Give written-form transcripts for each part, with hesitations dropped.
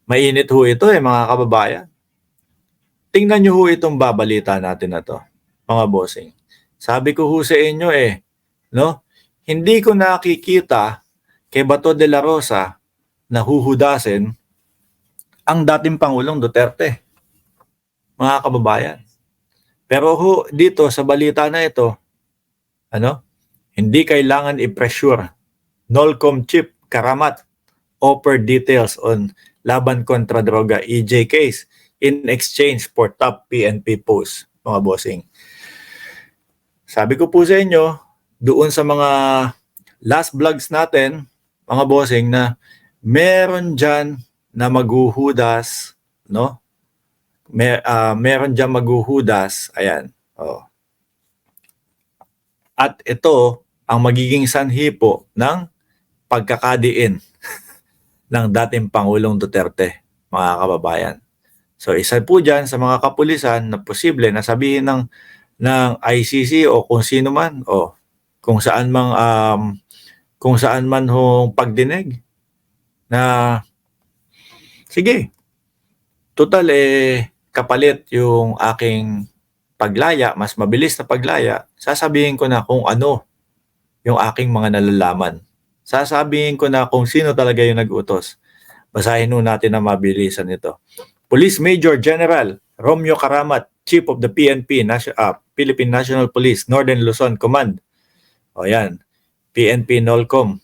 Mainit ho ito mga kababayan. Tingnan nyo ho itong babalita natin na to, mga bossing. Sabi ko ho sa inyo no? Hindi ko nakikita kay Bato de la Rosa na huhudasin ang dating Pangulong Duterte, mga kababayan. Pero ho, dito sa balita na ito, hindi kailangan i-pressure. Nolcom Chief Karamat offer details on laban kontra droga EJ case in exchange for top PNP post, mga bossing. Sabi ko po sa inyo, doon sa mga last vlogs natin, mga bossing, na meron dyan na maghuhudas, no? Meron dyan maghuhudas, ayan. Oh. At ito ang magiging sanhi po ng pagkakadiin ng dating Pangulong Duterte, mga kababayan. So isa po dyan sa mga kapulisan na posible na sabihin ng ICC o kung sino man o kung saan man hong pagdinig na sige, total kapalit yung aking paglaya, mas mabilis na paglaya, sasabihin ko na kung ano yung aking mga nalalaman. Sasabihin ko na kung sino talaga yung nag-utos. Basahin nun natin na mabilisan ito. Police Major General Romeo Karamat, Chief of the PNP, Philippine National Police, Northern Luzon Command. O yan, PNP Nolcom,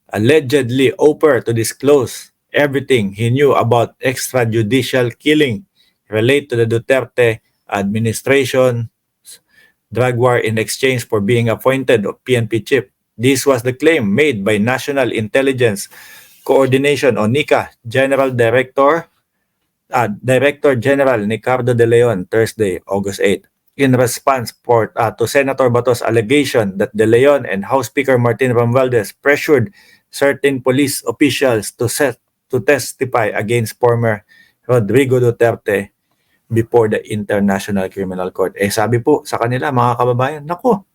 allegedly offered to disclose everything he knew about extrajudicial killing related to the Duterte administration drug war in exchange for being appointed of PNP chief. This was the claim made by National Intelligence Coordination o NICA General Director General Ricardo De Leon Thursday, August 8. In response to Senator Bato's allegation that De Leon and House Speaker Martin Romualdez pressured certain police officials to testify against former Rodrigo Duterte before the International Criminal Court. Sabi po sa kanila, mga kababayan, nako,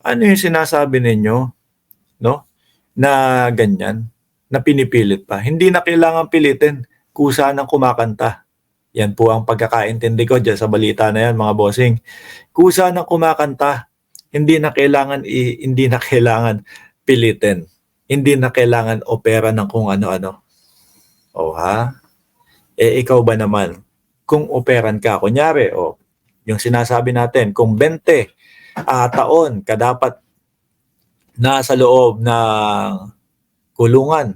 ano yung sinasabi ninyo, no? Na ganyan, na pinipilit pa. Hindi na kailangan pilitin, kusa ng kumakanta. Yan po ang pagkakaintindi ko dyan sa balita na yan, mga bossing. Kusa ng kumakanta, hindi na kailangan pilitin. Hindi na kailangan opera ng kung ano-ano. O ha? Ikaw ba naman, kung operan ka, kunyari, yung sinasabi natin, kung 20 taon ka dapat nasa loob ng kulungan,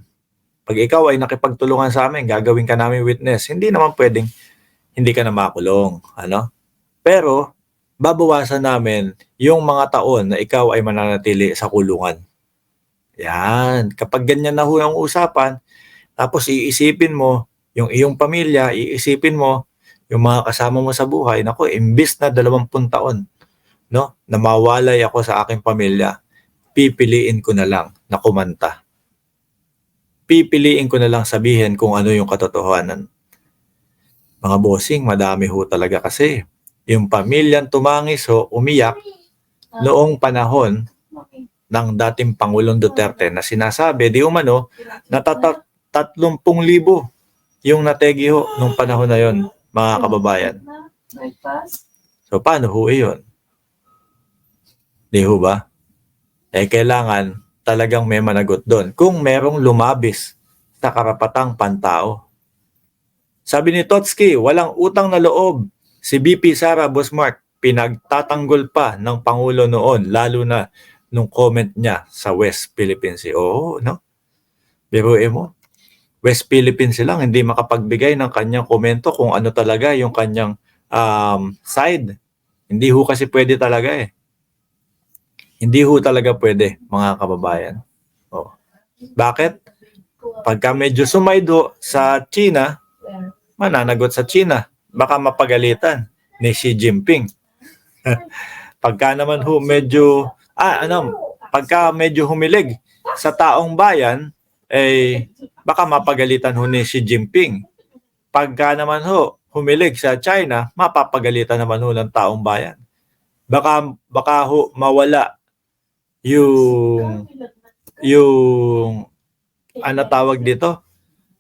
pag ikaw ay nakipagtulungan sa amin, gagawin ka namin witness, hindi naman pwedeng hindi ka na makulong. Pero, babawasan namin yung mga taon na ikaw ay mananatili sa kulungan. Yan. Kapag ganyan na ho ang usapan, tapos iisipin mo yung iyong pamilya, iisipin mo yung mga kasama mo sa buhay, nako, imbis na 20 taon, no, na mawalay ako sa aking pamilya, pipiliin ko na lang na kumanta. Pipiliin ko na lang sabihin kung ano yung katotohanan. Mga bossing, madami ho talaga kasi. Yung pamilyang tumangis umiyak noong panahon ng dating Pangulong Duterte na sinasabi, di umano, na 30,000 yung nategi ho nung panahon na yon, mga kababayan. So, paano ho iyon? Di ho ba? Kailangan talagang may managot doon kung merong lumabis sa karapatang pantao. Sabi ni Totsky, walang utang na loob si BP Sara Bosmark, pinagtatanggol pa ng Pangulo noon, lalo na nung comment niya sa West Philippine Sea. Oo, no? Biruin mo, West Philippine Sea lang hindi makapagbigay ng kanyang komento kung ano talaga yung kanyang side. Hindi ho kasi pwede talaga Hindi ho talaga pwede, mga kababayan. Bakit? Pagka medyo sumaydo sa China, mananagot sa China, baka mapagalitan ni Xi Jinping. Pagka naman ho medyo pagka medyo humilig sa taong bayan, baka mapagalitan ho ni Xi Jinping. Pagka naman ho humilig sa China, mapapagalitan naman ho ng taong bayan. Baka ho mawala yung ano tawag dito?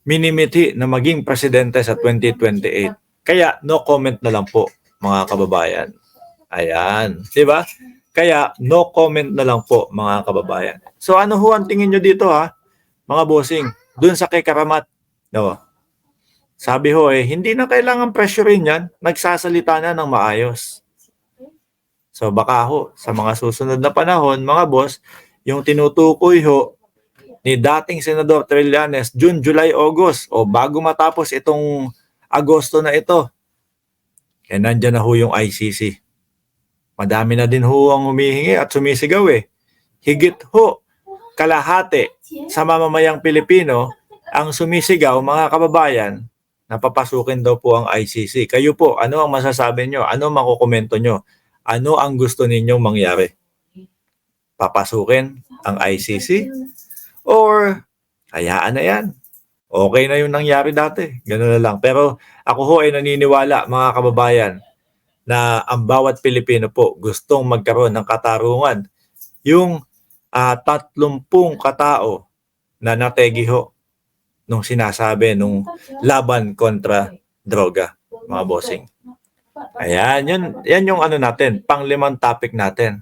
minimithi na maging presidente sa 2028. Kaya no comment na lang po, mga kababayan. Ayan, di ba? Kaya no comment na lang po, mga kababayan. So ano ho ang tingin nyo dito ha, mga bossing, dun sa kay Karamat? No. Sabi ho hindi na kailangan pressurein yan, nagsasalita na ng maayos. So baka ho, sa mga susunod na panahon, mga boss, yung tinutukoy ho ni dating Senador Trillanes, June, July, August, o bago matapos itong Agosto na ito, nandyan na ho yung ICC. Madami na din ho ang humihingi at sumisigaw Higit ho, kalahati sa mamamayang Pilipino ang sumisigaw, mga kababayan, na papasukin daw po ang ICC. Kayo po, ano ang masasabi nyo? Ano ang makukomento nyo? Ano ang gusto ninyong mangyari? Papasukin ang ICC? Or hayaan na yan? Okay na yung nangyari dati. Ganun na lang. Pero ako ho ay naniniwala, mga kababayan, na ang bawat Pilipino po gustong magkaroon ng katarungan. Yung 30 katao na nategi ho nung sinasabi nung laban kontra droga, mga bossing. Ayan, yan yung ano natin, pang-limang topic natin.